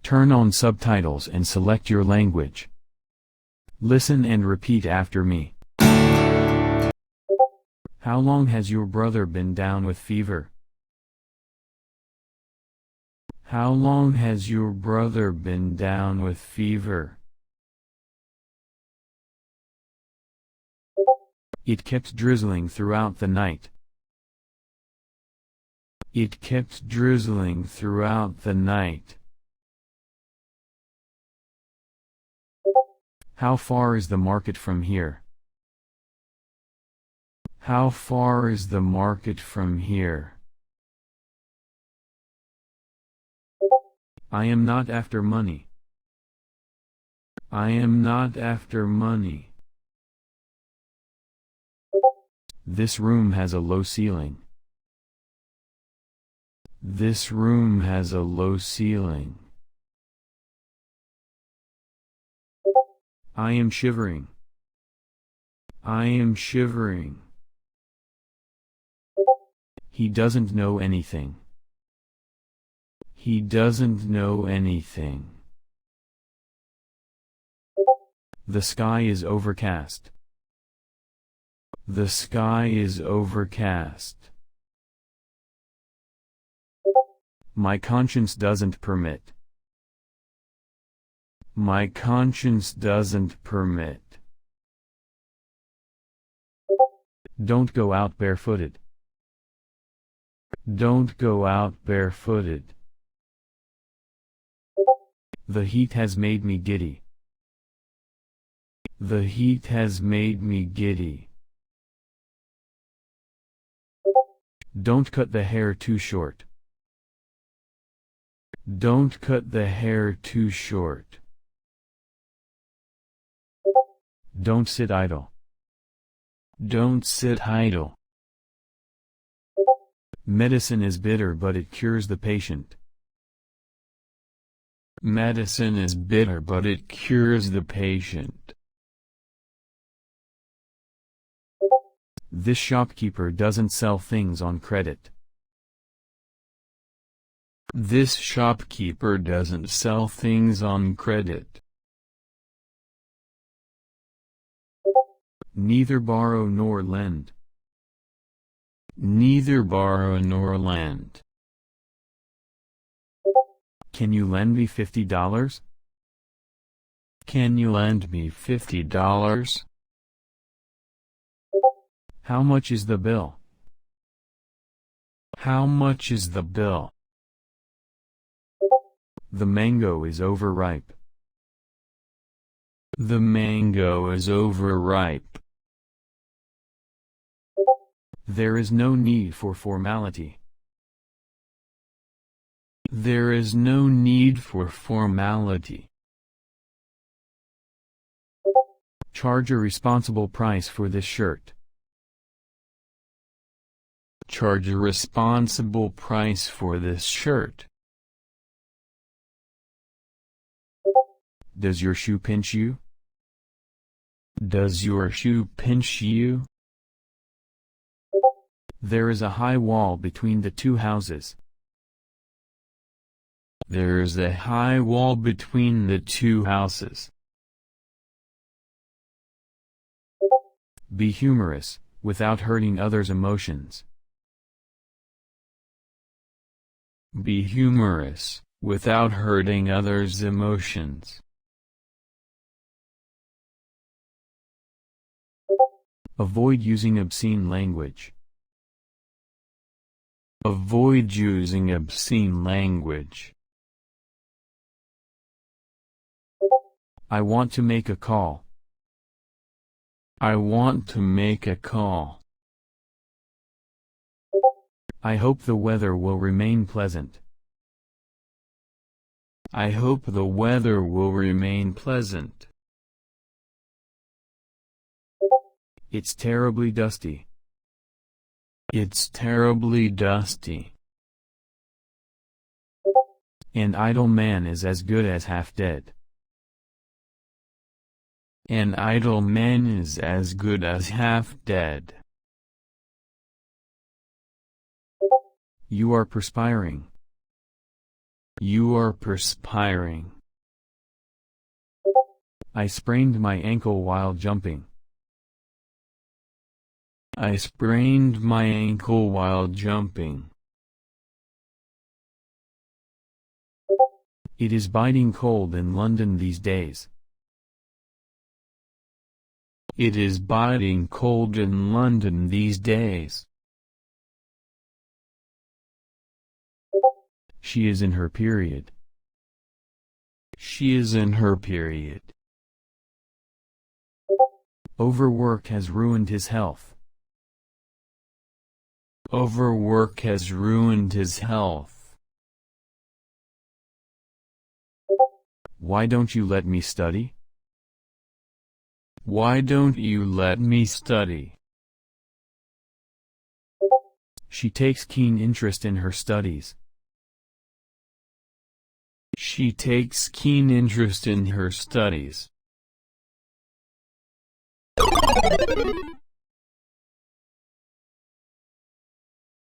Turn on subtitles and select your language. Listen and repeat after me. How long has your brother been down with fever? How long has your brother been down with fever? It kept drizzling throughout the night. It kept drizzling throughout the night. How far is the market from here? How far is the market from here? I am not after money. I am not after money. This room has a low ceiling. This room has a low ceiling. I am shivering. I am shivering. He doesn't know anything. He doesn't know anything. The sky is overcast. The sky is overcast. My conscience doesn't permit. My conscience doesn't permit. Don't go out barefooted. Don't go out barefooted. The heat has made me giddy. The heat has made me giddy. Don't cut the hair too short. Don't cut the hair too short. Don't sit idle. Don't sit idle. Medicine is bitter, but it cures the patient. Medicine is bitter, but it cures the patient. This shopkeeper doesn't sell things on credit. This shopkeeper doesn't sell things on credit. Neither borrow nor lend. Neither borrow nor lend. Can you lend me $50? Can you lend me $50? How much is the bill? How much is the bill? The mango is overripe. The mango is overripe. There is no need for formality. There is no need for formality. Charge a responsible price for this shirt. Charge a responsible price for this shirt. Does your shoe pinch you? Does your shoe pinch you? There is a high wall between the two houses. There is a high wall between the two houses. Be humorous, without hurting others' emotions. Be humorous, without hurting others' emotions. Avoid using obscene language. Avoid using obscene language. I want to make a call. I want to make a call. I hope the weather will remain pleasant. I hope the weather will remain pleasant. It's terribly dusty. It's terribly dusty. An idle man is as good as half dead. An idle man is as good as half dead. You are perspiring. You are perspiring. I sprained my ankle while jumping. I sprained my ankle while jumping. It is biting cold in London these days. It is biting cold in London these days. She is in her period. She is in her period. Overwork has ruined his health. Overwork has ruined his health. Why don't you let me study? Why don't you let me study? She takes keen interest in her studies. She takes keen interest in her studies.